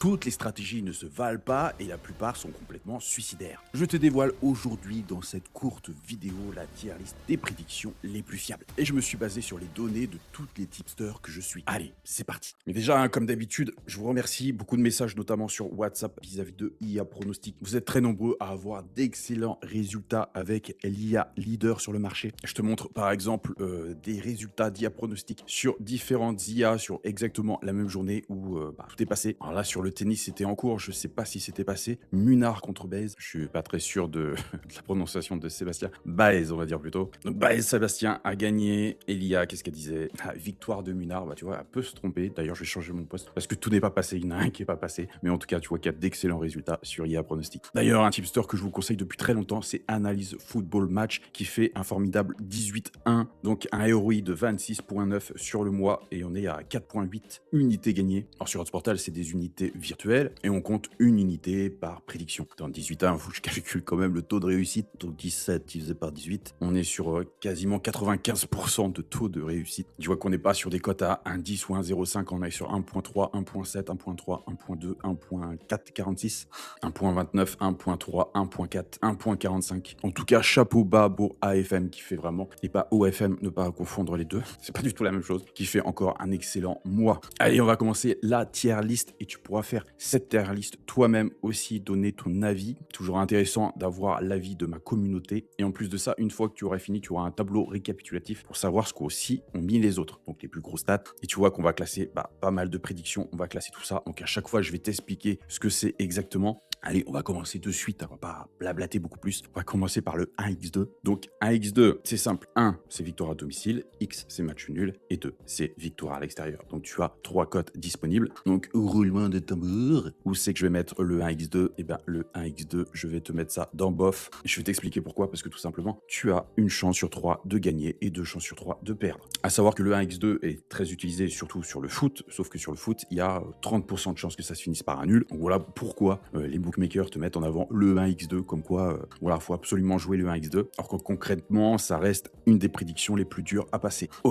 Toutes les stratégies ne se valent pas et la plupart sont complètement suicidaires. Je te dévoile aujourd'hui dans cette courte vidéo la tier list des prédictions les plus fiables. Et je me suis basé sur les données de toutes les tipsters que je suis. Allez, c'est parti. Mais déjà, comme d'habitude, je vous remercie. Beaucoup de messages, notamment sur WhatsApp vis-à-vis de IA Pronostic. Vous êtes très nombreux à avoir d'excellents résultats avec l'IA leader sur le marché. Je te montre par exemple des résultats d'IA Pronostic sur différentes IA sur exactement la même journée où tout est passé. Alors là, sur le tennis, c'était en cours. Je sais pas si c'était passé. Munard contre Baez. Je suis pas très sûr de la prononciation de Sébastien. Baez, on va dire plutôt. Donc Baez, Sébastien a gagné. Elia, qu'est-ce qu'elle disait? Victoire de Munard. Bah tu vois, elle peut se tromper. D'ailleurs, je vais changer mon poste parce que tout n'est pas passé. Il y en a un qui est pas passé. Mais en tout cas, tu vois qu'il y a d'excellents résultats sur IA Pronostic. D'ailleurs, un tipster que je vous conseille depuis très longtemps, c'est Analyse Football Match qui fait un formidable 18-1. Donc un ROI de 26.9 sur le mois et on est à 4.8 unités gagnées. Alors sur notre portal, c'est des unités virtuelles et on compte une unité par prédiction. Dans 18-1, il faut que je calcule quand même le taux de réussite. Donc 17 divisé par 18, on est sur quasiment 95% de taux de réussite. Tu vois qu'on n'est pas sur des cotes à 1,10 ou 1,05, on est sur 1.3, 1.7, 1.3, 1.2, 1.446, 1.29, 1.3, 1.4, 1.45. En tout cas, chapeau bas pour AFM qui fait vraiment, et pas OFM, ne pas confondre les deux, c'est pas du tout la même chose, qui fait encore un excellent mois. Allez, on va commencer la tier list et tu pourras faire cette tier list toi-même aussi, donner ton avis. Toujours intéressant d'avoir l'avis de ma communauté. Et en plus de ça, une fois que tu auras fini, tu auras un tableau récapitulatif pour savoir ce qu'aussi ont mis les autres. Donc les plus gros stats. Et tu vois qu'on va classer pas mal de prédictions. On va classer tout ça. Donc à chaque fois, je vais t'expliquer ce que c'est exactement. Allez, on va commencer de suite, on va pas blablater beaucoup plus. On va commencer par le 1x2. Donc 1x2, c'est simple. 1, c'est victoire à domicile. X, c'est match nul. Et 2, c'est victoire à l'extérieur. Donc tu as 3 cotes disponibles. Donc roulement de tambour. Où c'est que je vais mettre le 1x2? Eh bien le 1x2, je vais te mettre ça dans bof. Je vais t'expliquer pourquoi. Parce que tout simplement, tu as une chance sur 3 de gagner et 2 chances sur 3 de perdre. À savoir que le 1x2 est très utilisé surtout sur le foot. Sauf que sur le foot, il y a 30% de chances que ça se finisse par un nul. Donc voilà pourquoi les bookmakers te mettent en avant le 1x2, comme quoi, voilà, faut absolument jouer le 1x2, alors que concrètement, ça reste une des prédictions les plus dures à passer.